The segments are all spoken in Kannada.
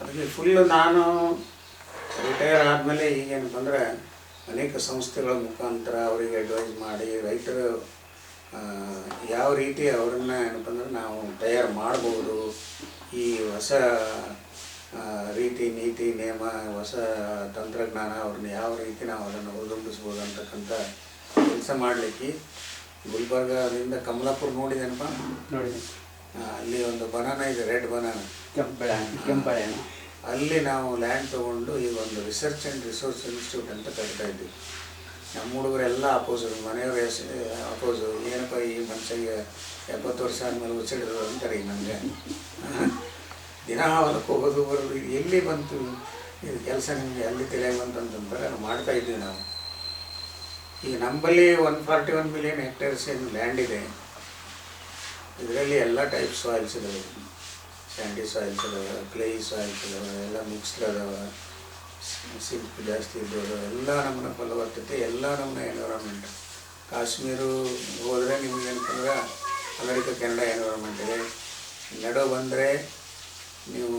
ಅದಕ್ಕೆ ಫುಲ್ಲು ನಾನು ರಿಟೈರ್ ಆದಮೇಲೆ ಈಗೇನಪ್ಪ ಅಂದರೆ ಅನೇಕ ಸಂಸ್ಥೆಗಳ ಮುಖಾಂತರ ಅವರಿಗೆ ಅಡ್ವೈಸ್ ಮಾಡಿ ರೈತರು ಯಾವ ರೀತಿ ಅವರನ್ನು ಏನಪ್ಪ ಅಂದರೆ ನಾವು ತಯಾರು ಮಾಡ್ಬೋದು, ಈ ಹೊಸ ರೀತಿ ನೀತಿ ನಿಯಮ ಹೊಸ ತಂತ್ರಜ್ಞಾನ ಅವ್ರನ್ನ ಯಾವ ರೀತಿ ನಾವು ಅದನ್ನು ಅವಲಂಬಿಸ್ಬೋದು ಅಂತಕ್ಕಂಥ ಕೆಲಸ ಮಾಡಲಿಕ್ಕೆ ಗುಲ್ಬರ್ಗದಿಂದ ಕಮಲಾಪುರ ನೋಡಿದೇನಪ್ಪ? ನೋಡಿ. ಅಲ್ಲಿ ಒಂದು ಬನಾನ ಇದೆ, ರೆಡ್ ಬನಾನ, ಕೆಂಪಳೆ. ಅಲ್ಲಿ ನಾವು ಲ್ಯಾಂಡ್ ತೊಗೊಂಡು ಈಗ ಒಂದು ರಿಸರ್ಚ್ ಆ್ಯಂಡ್ ರಿಸೋರ್ಸ್ ಇನ್ಸ್ಟಿಟ್ಯೂಟ್ ಅಂತ ಕರಿತಾ ಇದ್ವಿ. ನಮ್ಮ ಹುಡುಗರೆಲ್ಲ ಅಪೋಸು, ಮನೆಯವರು ಅಪೋಸು, ಏನಪ್ಪ ಈ ಮನುಷ್ಯಗೆ 70 ವರ್ಷ ಆದಮೇಲೆ ಉಸಿಡಿದ್ರು ಅಂತಾರೆ. ಈಗ ನಮಗೆ ದಿನ ಹೊಲಕ್ಕೆ ಹೋಗೋದು ಬರೋದು, ಎಲ್ಲಿ ಬಂತು ಇದು ಕೆಲಸ ನಿಮಗೆ, ಅಲ್ಲಿ ತಿಳಿಯಾಗಿ ಬಂತು ಅಂತಂತಾರೆ. ನಾವು ಮಾಡ್ತಾಯಿದ್ವಿ ನಾವು. ಈಗ ನಮ್ಮಲ್ಲಿ 141 ಮಿಲಿಯನ್ ಹೆಕ್ಟೇರ್ಸ್ ಏನು ಲ್ಯಾಂಡ್ ಇದೆ. ಇದರಲ್ಲಿ ಎಲ್ಲ ಟೈಪ್ ಸಾಯಿಲ್ಸ್ ಇದಾವೆ, ಸ್ಯಾಂಡಿ ಸಾಯಿಲ್ಸ್ ಇದಾವೆ, ಕ್ಲೇ ಸಾಯಿಲ್ಸ್ ಇದಾವೆ, ಎಲ್ಲ ಮಿಕ್ಸ್ಡ್ ಅದಾವೆ, ಸಿಲ್ಕ್ ಜಾಸ್ತಿ ಇದ್ದವು, ಎಲ್ಲ ನಮ್ಮನ್ನ ಫಲವತ್ತತೆ, ಎಲ್ಲ ನಮ್ಮನ್ನ ಎನ್ವಿರಾನ್ಮೆಂಟ್. ಕಾಶ್ಮೀರ ಹೋದರೆ ನಿಮ್ಗೆ ಏನಂತಂದ್ರೆ ಅಮೆರಿಕ ಕೆನಡಾ ಎನ್ವಿರಾನ್ಮೆಂಟ್ ಇದೆ. ನಡು ಬಂದರೆ ನೀವು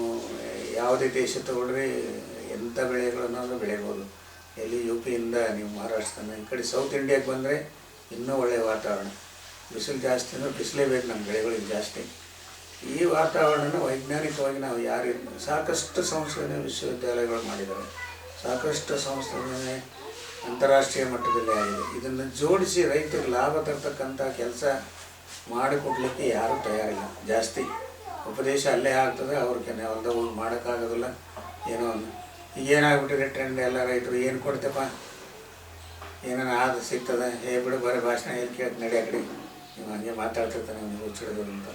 ಯಾವುದೇ ದೇಶ ತಗೊಳ್ರಿ ಎಂಥ ಬೆಳೆಗಳನ್ನು ಬೆಳಿಬೋದು. ಎಲ್ಲಿ ಯು ಪಿಯಿಂದ ನೀವು ಮಹಾರಾಷ್ಟ್ರನ ಈ ಕಡೆ ಸೌತ್ ಇಂಡಿಯಾಕ್ಕೆ ಬಂದರೆ ಇನ್ನೂ ಒಳ್ಳೆಯ ವಾತಾವರಣ. ಬಿಸಿಲು ಜಾಸ್ತಿ ಅಂದರೆ ಬಿಸಿಲೇ ಬೇಕು ನಮ್ಮ ಬೆಳೆಗಳಿಗೆ ಜಾಸ್ತಿ. ಈ ವಾತಾವರಣನ ವೈಜ್ಞಾನಿಕವಾಗಿ ನಾವು ಯಾರು ಸಾಕಷ್ಟು ಸಂಶೋಧನೆ ವಿಶ್ವವಿದ್ಯಾಲಯಗಳು ಮಾಡಿದ್ದಾರೆ, ಸಾಕಷ್ಟು ಸಂಶೋಧನೆ ಅಂತಾರಾಷ್ಟ್ರೀಯ ಮಟ್ಟದಲ್ಲಿ ಆಗಿದೆ. ಇದನ್ನು ಜೋಡಿಸಿ ರೈತರಿಗೆ ಲಾಭ ತರ್ತಕ್ಕಂಥ ಕೆಲಸ ಮಾಡಿಕೊಡ್ಲಿಕ್ಕೆ ಯಾರೂ ತಯಾರಿಲ್ಲ. ಜಾಸ್ತಿ ಉಪದೇಶ ಅಲ್ಲೇ ಆಗ್ತದೆ, ಅವ್ರಿಗೆ ಹೊಲ್ದಾಗ ಹೋಗಿ ಮಾಡೋಕ್ಕಾಗೋದಿಲ್ಲ. ಏನೋ ಈಗೇನಾಗ್ಬಿಟ್ಟಿದೆ ಟ್ರೆಂಡ್, ಎಲ್ಲ ರೈತರು ಏನು ಕೊಡ್ತೇಪ್ಪ, ಏನಾನ ಆದ ಸಿಗ್ತದೆ, ಬಿಡು ಬರೀ ಭಾಷಣ ಎಲ್ಲಿ ಕೇಳ್ತ ನಡಿ ಆ ಕಡೆ, ನೀವು ಹಂಗೆ ಮಾತಾಡ್ತಿರ್ತಾನೆ ನೀವು ಹುಚ್ಚಿಡೋದು ಅಂತ.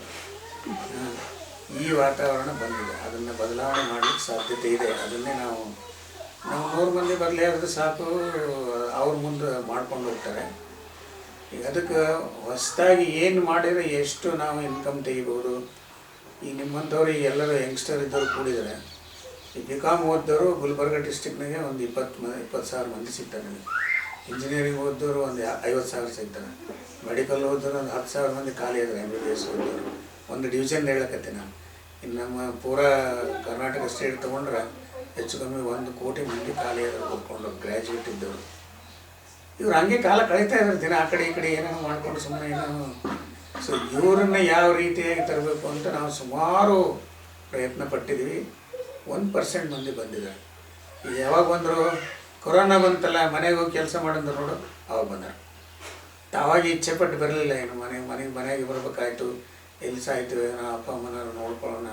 ಈ ವಾತಾವರಣ ಬಂದಿದೆ, ಅದನ್ನು ಬದಲಾವಣೆ ಮಾಡಲಿಕ್ಕೆ ಸಾಧ್ಯತೆ ಇದೆ. ಅದನ್ನೇ ನಾವು 100 ಮಂದಿ ಬರಲಿ ಆದ್ರೆ ಸಾಕು, ಅವ್ರ ಮುಂದೆ ಮಾಡ್ಕೊಂಡು ಹೋಗ್ತಾರೆ. ಈಗ ಅದಕ್ಕೆ ಹೊಸದಾಗಿ ಏನು ಮಾಡಿದರೆ ಎಷ್ಟು ನಾವು ಇನ್ಕಮ್ ತೆಗಿಬೋದು. ಈಗ ನಿಮ್ಮಂಥವ್ರು ಈಗ ಎಲ್ಲರೂ ಯಂಗ್ಸ್ಟರ್ ಇದ್ದವರು ಕೂಡಿದರೆ, ಈ BCom ಓದಿದವರು ಗುಲ್ಬರ್ಗ ಡಿಸ್ಟಿಕ್ನಾಗೆ ಒಂದು 20,000 ಮಂದಿ ಸಿಗ್ತಾರೆ. ನನಗೆ ಇಂಜಿನಿಯರಿಂಗ್ ಓದಿದವರು ಒಂದು 50,000 ಸಿಗ್ತಾರೆ. ಮೆಡಿಕಲ್ ಓದಿದವರು ಒಂದು 10,000 ಮಂದಿ ಖಾಲಿ ಇದ್ದಾರೆ. MBBS ಓದಿದವರು ಒಂದು ಡಿವಿಷನ್ ಹೇಳಕತ್ತೆ ನಾನು. ಇನ್ನು ನಮ್ಮ ಪೂರಾ ಕರ್ನಾಟಕ ಸ್ಟೇಟ್ ತೊಗೊಂಡ್ರೆ ಹೆಚ್ಚು ಕಮ್ಮಿ 1 ಕೋಟಿ ಮಂದಿ ಖಾಲಿ ಆದರು ಓದ್ಕೊಂಡು ಗ್ರ್ಯಾಜುಯೇಟ್ ಇದ್ದವರು. ಇವ್ರು ಹಂಗೆ ಕಾಲ ಕಳೀತಾ ಇದ್ದಾರೆ ದಿನ, ಆ ಕಡೆ ಈ ಕಡೆ ಏನೇನೋ ಮಾಡ್ಕೊಂಡು ಸುಮ್ಮನೆ ಏನೇನೋ. ಸೊ ಇವರನ್ನು ಯಾವ ರೀತಿಯಾಗಿ ತರಬೇಕು ಅಂತ ನಾವು ಸುಮಾರು ಪ್ರಯತ್ನ ಪಟ್ಟಿದ್ದೀವಿ. 1% ಮಂದಿ ಬಂದಿದ್ದಾರೆ. ಈಗ ಯಾವಾಗ ಬಂದರು, ಕೊರೋನಾ ಬಂತಲ್ಲ, ಮನೆಗೆ ಹೋಗಿ ಕೆಲಸ ಮಾಡಿದ್ರು ನೋಡು, ಅವಾಗ ಬಂದರು. ಆವಾಗ ಇಚ್ಛೆ ಪಟ್ಟು ಬರಲಿಲ್ಲ. ಏನು ಮನೆಗೆ ಬರಬೇಕಾಯ್ತು, ಎಲ್ಲಿ ಸಾಯ್ತೀವಿ ಏನೋ, ಅಪ್ಪ ಅಮ್ಮನವ್ರು ನೋಡ್ಕೊಳ್ಳೋಣ,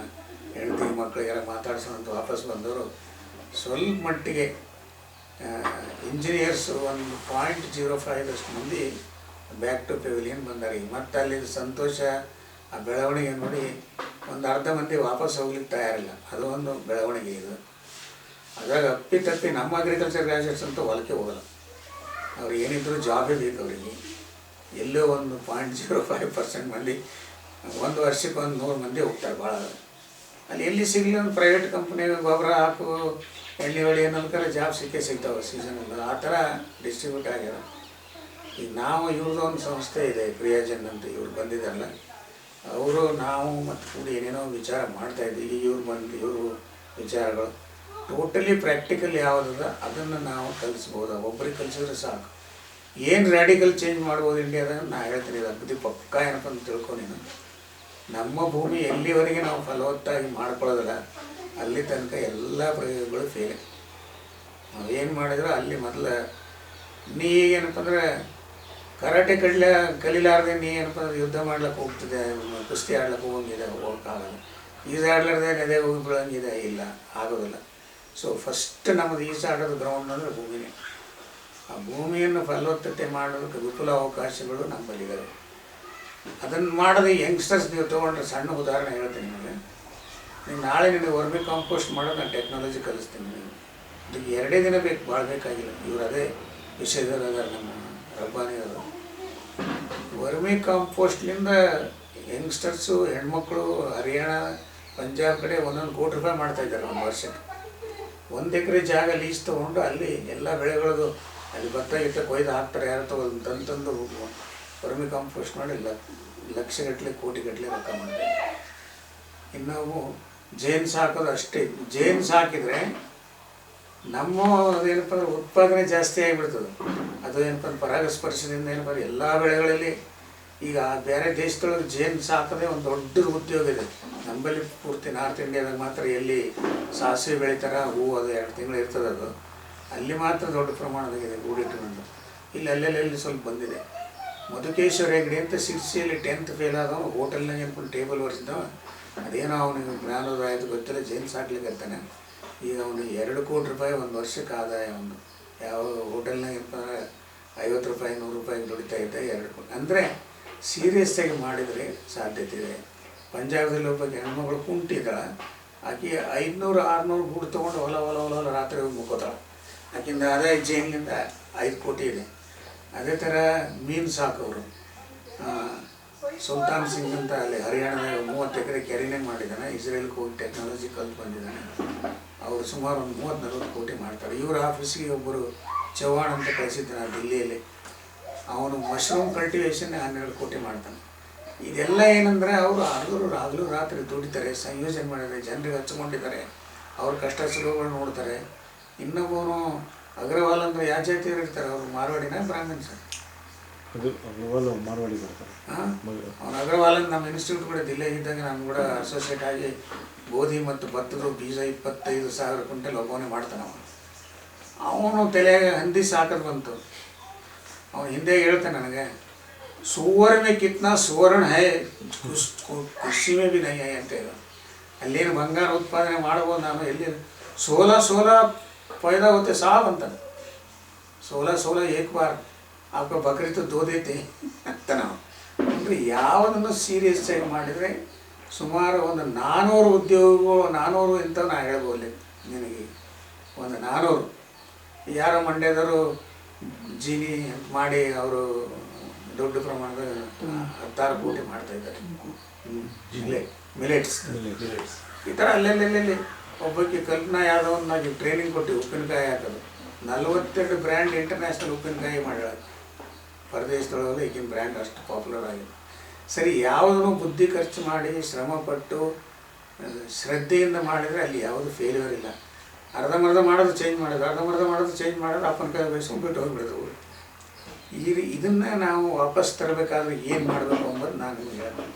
ಹೆಂಡತಿ ಮಕ್ಕಳಿಗೆಲ್ಲ ಮಾತಾಡ್ಸೋಣ ಅಂತ ವಾಪಸ್ ಬಂದವರು ಸ್ವಲ್ಪ ಮಟ್ಟಿಗೆ ಇಂಜಿನಿಯರ್ಸು 1.05 ಮಂದಿ ಬ್ಯಾಕ್ ಟು ಪೆವಿಲಿಯನ್ ಬಂದಾರೆ. ಈಗ ಮತ್ತು ಅಲ್ಲಿ ಸಂತೋಷ, ಆ ಬೆಳವಣಿಗೆ ನೋಡಿ ಒಂದು ಅರ್ಧ ಮಂದಿ ವಾಪಸ್ ಹೋಗ್ಲಿಕ್ಕೆ ತಯಾರಿಲ್ಲ. ಅದು ಒಂದು ಬೆಳವಣಿಗೆ ಇದು. ಅದ್ರಾಗ ಅಪ್ಪಿತಪ್ಪಿ ನಮ್ಮ ಅಗ್ರಿಕಲ್ಚರ್ ಗ್ರ್ಯಾಜುಯೇಟ್ಸ್ ಅಂತೂ ಹೊಲಕ್ಕೆ ಹೋಗಲ್ಲ. ಅವ್ರು ಏನಿದ್ರು ಜಾಬೇ ಬೇಕು ಅವರಿಗೆ. ಎಲ್ಲೋ 1.05% ಮಂದಿ, ಒಂದು ವರ್ಷಕ್ಕೆ 100 ಮಂದಿ ಹೋಗ್ತಾರೆ ಭಾಳ. ಅಲ್ಲಿ ಎಲ್ಲಿ ಸಿಗಲಿ ಒಂದು ಪ್ರೈವೇಟ್ ಕಂಪ್ನಿಗೆ ಗೊಬ್ಬರ ಹಾಕು, ಎಣ್ಣೆ ಹೊಡಿ ಅನ್ನೋದಕ್ಕೆಲ್ಲ ಜಾಬ್ ಸಿಗ್ತಾವೆ ಸೀಸನಲ್ಲಿ. ಆ ಥರ ಡಿಸ್ಟ್ರಿಬ್ಯೂಟ್ ಆಗ್ಯಾರ. ಈಗ ನಾವು ಇವ್ರದ್ದು ಒಂದು ಸಂಸ್ಥೆ ಇದೆ ಕ್ರಿಯಾಜನ್ ಅಂತ, ಇವ್ರು ಬಂದಿದ್ದಾರಲ್ಲ, ಅವರು ನಾವು ಮತ್ತು ಕೂಡಿ ಏನೇನೋ ವಿಚಾರ ಮಾಡ್ತಾಯಿದ್ವಿ. ಇವರು ವಿಚಾರಗಳು ಟೋಟಲಿ ಪ್ರಾಕ್ಟಿಕಲ್ ಯಾವುದದ ಅದನ್ನು ನಾವು ಕಲಿಸ್ಬೋದು. ಒಬ್ಬರಿಗೆ ಕಲಿಸಿದ್ರೆ ಸಾಕು. ಏನು ರ್ಯಾಡಿಕಲ್ ಚೇಂಜ್ ಮಾಡ್ಬೋದು ಇಂಡಿಯಾದಾಗ ನಾ ಹೇಳ್ತೀನಿ. ಇದು ಅಗದಿ ಪಕ್ಕ ಏನಪ್ಪ ಅಂತ ತಿಳ್ಕೊ ನೀನು. ನಮ್ಮ ಭೂಮಿ ಎಲ್ಲಿವರೆಗೆ ನಾವು ಫಲವತ್ತಾಗಿ ಮಾಡ್ಕೊಳ್ಳೋದಿಲ್ಲ ಅಲ್ಲಿ ತನಕ ಎಲ್ಲ ಪ್ರಯೋಗಗಳು ಫೇಲೆ. ನಾವೇನು ಮಾಡಿದ್ರು ಅಲ್ಲಿ ಮೊದಲು ನೀ ಏನಪ್ಪ ಅಂದರೆ ಕರಾಟೆ ಕಲೀಲಾರ್ದೆ ನೀ ಏನಪ್ಪ ಅಂದ್ರೆ ಯುದ್ಧ ಮಾಡ್ಲಿಕ್ಕೆ ಹೋಗ್ತಿದೆ, ಕುಸ್ತಿ ಆಡ್ಲಿಕ್ಕೆ ಹೋಗಂಗಿದೆ, ಹೋಗೋಕ್ಕಾಗಲ್ಲ. ಈಜಾಡ್ಲಾರ್ದೆ ನದೇ ಹೋಗಿ ಬೀಳಂಗಿದೆ, ಇಲ್ಲ, ಆಗೋದಿಲ್ಲ. ಸೊ ಫಸ್ಟ್ ನಮ್ಮದು ಈಜಾಡೋದು ಗ್ರೌಂಡ್ ಅಂದರೆ ಭೂಮಿನೇ. ಆ ಭೂಮಿಯನ್ನು ಫಲವತ್ತತೆ ಮಾಡೋದಕ್ಕೆ ವಿಪುಲ ಅವಕಾಶಗಳು ನಮ್ಮಲ್ಲಿದ್ದಾವೆ. ಅದನ್ನು ಮಾಡೋದು ಯಂಗ್ಸ್ಟರ್ಸ್ ನೀವು ತೊಗೊಂಡ್ರೆ, ಸಣ್ಣ ಉದಾಹರಣೆ ಹೇಳ್ತೀನಿ ನಿಮಗೆ. ನೀವು ನಾಳೆ ನಿನಗೆ ವರ್ಮಿ ಕಾಂಪೋಸ್ಟ್ ಮಾಡೋದು ನಾನು ಟೆಕ್ನಾಲಜಿ ಕಲಿಸ್ತೀನಿ ನಿಮಗೆ. ಅದಕ್ಕೆ 2 ದಿನ ಬೇಕು, ಭಾಳ ಬೇಕಾಗಿಲ್ಲ. ಇವರು ಅದೇ ವಿಷಯದಲ್ಲಿ ಅದಾರೆ ನಮ್ಮ ರಬ್ಬಾನಿಯವರು. ವರ್ಮಿ ಕಾಂಪೋಸ್ಟ್ಲಿಂದ ಯಂಗ್ಸ್ಟರ್ಸು, ಹೆಣ್ಮಕ್ಳು ಹರಿಯಾಣ, ಪಂಜಾಬ್ ಕಡೆ 1 ಕೋಟಿ ರೂಪಾಯಿ ಮಾಡ್ತಾಯಿದ್ದಾರೆ ಒಂದು ವರ್ಷಕ್ಕೆ. 1 ಎಕರೆ ಜಾಗ ಲೀಸ್ ತೊಗೊಂಡು ಅಲ್ಲಿ ಎಲ್ಲ ಬೆಳೆಗಳದು ಅಲ್ಲಿ ಭತ್ತ ಗಿತ್ತ ಕೊಯ್ದು ಹಾಕ್ತಾರೆ. ಯಾರು ತೊಗೊಳ್ದು ತಂದು ವರ್ಮಿ ಕಾಂಪೋಸ್ಟ್ ಮಾಡಿ ಲಕ್ಷಗಟ್ಟಲೆ ಕೋಟಿಗಟ್ಟಲೆ ರೊಕ್ಕ ಮಾಡ್ತಾರೆ. ಇನ್ನು ಜೇನು ಸಾಕೋದು ಅಷ್ಟೇ. ಜೇನು ಸಾಕಿದರೆ ನಮ್ಮ ಅದೇನಪ್ಪ ಅಂದ್ರೆ ಉತ್ಪಾದನೆ ಜಾಸ್ತಿ ಆಗಿಬಿಡ್ತದೆ. ಅದು ಏನಪ್ಪ ಅಂದ್ರೆ ಪರಾಗಸ್ಪರ್ಶದಿಂದ ಏನಪ್ಪ ಅಂದ್ರೆ ಎಲ್ಲ ಬೆಳೆಗಳಲ್ಲಿ ಈಗ ಬೇರೆ ದೇಶದೊಳಗೆ ಜೇನು ಸಾಕೋದೇ ಒಂದು ದೊಡ್ಡ ಉದ್ಯೋಗ ಇದೆ. ನಮ್ಮಲ್ಲಿ ಪೂರ್ತಿ ನಾರ್ತ್ ಇಂಡಿಯಾದಾಗ ಮಾತ್ರ ಎಲ್ಲಿ ಸಾಸಿವೆ ಬೆಳಿತಾರೆ, ಹೂವು ಅದು 2 ತಿಂಗಳು ಇರ್ತದೆ, ಅದು ಅಲ್ಲಿ ಮಾತ್ರ ದೊಡ್ಡ ಪ್ರಮಾಣದಾಗಿದೆ ಹೂಡಿಟ್ಟುಕೊಂಡು. ಇಲ್ಲಿ ಅಲ್ಲೆಲ್ಲಿ ಸ್ವಲ್ಪ ಬಂದಿದೆ. ಮಧುಕೇಶ್ವರ ಹೆಗ್ಡೆ ಅಂತ ಸಿರ್ಸಿಯಲ್ಲಿ 10th ಫೇಲ್ ಆದವ, ಹೋಟೆಲ್ನಾಗ ಏನ್ಕೊಂಡು ಟೇಬಲ್ ಒರೆಸಿದವ. ಅದೇನೋ ಅವನಿಗೆ ಜ್ಞಾನೋದಯ ಆಯಿತು ಗೊತ್ತಿಲ್ಲ, ಜೇನು ಸಾಕ್ಲಿಕ್ಕತ್ತಾನೆ. ಈಗ ಅವನಿಗೆ 2 ಕೋಟಿ ರೂಪಾಯಿ ಒಂದು ವರ್ಷಕ್ಕೆ ಆದಾಯ. ಒಂದು ಯಾವ ಹೋಟೆಲ್ನಾಗ ಏನಪ್ಪ 50 ರೂಪಾಯಿ 100 ರೂಪಾಯಿ ದುಡಿತಾ ಇದ್ದ 2 ಕೋಟಿ. ಅಂದರೆ ಸೀರಿಯಸ್ಸಾಗಿ ಮಾಡಿದರೆ ಸಾಧ್ಯತೆ ಇದೆ. ಪಂಜಾಬದಲ್ಲಿ ಒಬ್ಬ ಹೆಣ್ಮಗಳು ಕುಂಟಿದ್ದಾಳೆ, ಆಕೆ 500-600 ಗೂಡು ತೊಗೊಂಡು ಹೊಲ ರಾತ್ರಿ ಹೋಗಿ ಮುಕ್ಕೋತಾಳೆ. ಆಕಿಂದ ಆದಾಯ ಜೇನಿಂದ 5 ಕೋಟಿ ಇದೆ. ಅದೇ ಥರ ಮೀನು ಸಾಕೋರು ಸುಲ್ತಾನ್ ಸಿಂಗ್ ಅಂತ ಅಲ್ಲಿ ಹರಿಯಾಣದಾಗ 30 ಎಕರೆ ಕೆರೆನೇ ಮಾಡಿದ್ದಾನೆ. ಇಸ್ರೇಲ್ಗೆ ಹೋಗಿ ಟೆಕ್ನಾಲಜಿ ಕಲ್ತು ಬಂದಿದ್ದಾನೆ. ಅವರು ಸುಮಾರು ಒಂದು 30-40 ಕೋಟಿ ಮಾಡ್ತಾರೆ. ಇವರ ಆಫೀಸಿಗೆ ಒಬ್ಬರು ಚವ್ಹಾಣ್ ಅಂತ ಕಳಿಸಿದ್ದಾನೆ ದಿಲ್ಲಿಯಲ್ಲಿ. ಅವನು ಮಶ್ರೂಮ್ ಕಲ್ಟಿವೇಷನ್ 12 ಕೋಟಿ ಮಾಡ್ತಾನೆ. ಇದೆಲ್ಲ ಏನಂದರೆ ಅವರು ಹಗಲು ರಾತ್ರಿ ದುಡಿತಾರೆ, ಸಂಯೋಜನೆ ಮಾಡಿದ್ದಾರೆ, ಜನರಿಗೆ ಹಚ್ಕೊಂಡಿದ್ದಾರೆ, ಅವ್ರ ಕಷ್ಟ ಸುಖಗಳು ನೋಡ್ತಾರೆ. ಇನ್ನೊಬ್ಬನು ಅಗ್ರವಾಲ್ ಅಂದರೆ ಯಾವ ಜಾತಿಯವರು ಇರ್ತಾರೆ, ಅವರು ಮಾರ್ವಾಡಿನ ಬ್ರಾಹ್ಮಣ ಸರ್? ಅದು ಅಗ್ರವಾಲ್ ಮಾರ್ವಾಡಿ ಬರ್ತಾರೆ. ಹಾಂ, ಅವನು ಅಗ್ರವಾಲ್ ಅಂತ ನಮ್ಮ ಇನ್ಸ್ಟಿಟ್ಯೂಟ್ ಕೂಡ ದಿಲ್ಲಿಯಾಗಿದ್ದಾಗ ನಾನು ಕೂಡ ಅಸೋಸಿಯೇಟ್ ಆಗಿ ಗೋಧಿ ಮತ್ತು ಭತ್ತದ ಬೀಜ 25,000 ಕ್ವಿಂಟಲ್ ಒಬ್ಬನೇ ಮಾಡ್ತಾನೆ. ಅವನು ತಲೆಯಾಗ ಹಂದಿ ಸಾಕೋದು ಬಂತು. ಅವನು ಹಿಂದೆ ಹೇಳ್ತಾನೆ ನನಗೆ, ಸುವರ್ ಮೇ ಕಿತ್ನಾ ಸುವರ್ಣ ಹೈ ಖುಷಿ ಮೇ ಬಿ ನೈ ಹೈ ಅಂತ ಹೇಳಿ. ಅಲ್ಲೇನು ಬಂಗಾರ ಉತ್ಪಾದನೆ ಮಾಡ್ಬೋದು ನಾನು, ಎಲ್ಲಿ 16 पैदा होते साहब ಅಂತಾನೆ. 16 ಏಕ್ ಬಾರ್ आपका बकरी तो दो देते ಅಂತ ನಾವು. ಅಂದರೆ ಯಾವುದನ್ನು ಸೀರಿಯಸ್ ಆಗಿ ಮಾಡಿದರೆ ಸುಮಾರು ಒಂದು 400 ಉದ್ಯೋಗಗಳು, 400 ಅಂತ ನಾನು ಹೇಳ್ಬೋದು ನಿನಗೆ. ಒಂದು 400 ಯಾರೋ ಮಂಡ್ಯದವರು ಜೀನಿ ಮಾಡಿ ಅವರು ದೊಡ್ಡ ಪ್ರಮಾಣದ 16 ಕೋಟಿ ಮಾಡ್ತಾಯಿದ್ದಾರೆ. ಮಿಲೆಟ್ಸ್ ಈ ಥರ ಅಲ್ಲೆಲ್ಲೆಲ್ಲಿ ಒಬ್ಬಕ್ಕೆ ಕಲ್ಪನಾ ಯಾದವನ್ನಾಗಿ ಟ್ರೈನಿಂಗ್ ಕೊಟ್ಟು ಉಪ್ಪಿನಕಾಯಿ ಹಾಕೋದು. 42 ಬ್ರ್ಯಾಂಡ್ ಇಂಟರ್ನ್ಯಾಷನಲ್ ಉಪ್ಪಿನಕಾಯಿ ಮಾಡ್ಯಾಳ ಪರದೇಶದೊಳಗೆ. ಈಗಿನ ಬ್ರ್ಯಾಂಡ್ ಅಷ್ಟು ಪಾಪ್ಯುಲರ್ ಆಗಿದೆ. ಸರಿ, ಯಾವುದನ್ನು ಬುದ್ಧಿ ಖರ್ಚು ಮಾಡಿ ಶ್ರಮಪಟ್ಟು ಶ್ರದ್ಧೆಯಿಂದ ಮಾಡಿದರೆ ಅಲ್ಲಿ ಯಾವುದು ಫೇಲ್ಯೂರ್ ಇಲ್ಲ. ಅರ್ಧಂಬರ್ಧ ಮಾಡೋದು ಚೇಂಜ್ ಮಾಡೋದು ಅಪ್ಪನ ಕೈ ಬೇಯಿಸ್ಕೊಂಡು ಬಿಟ್ಟು ಹೋಗಿಬಿಡೋದು. ಇದನ್ನು ನಾವು ವಾಪಸ್ ತರಬೇಕಾದ್ರೆ ಏನು ಮಾಡಬೇಕು ಅಂಬೋದು ನಾನು ನಿಮಗೆ ಹೇಳ್ತೀನಿ.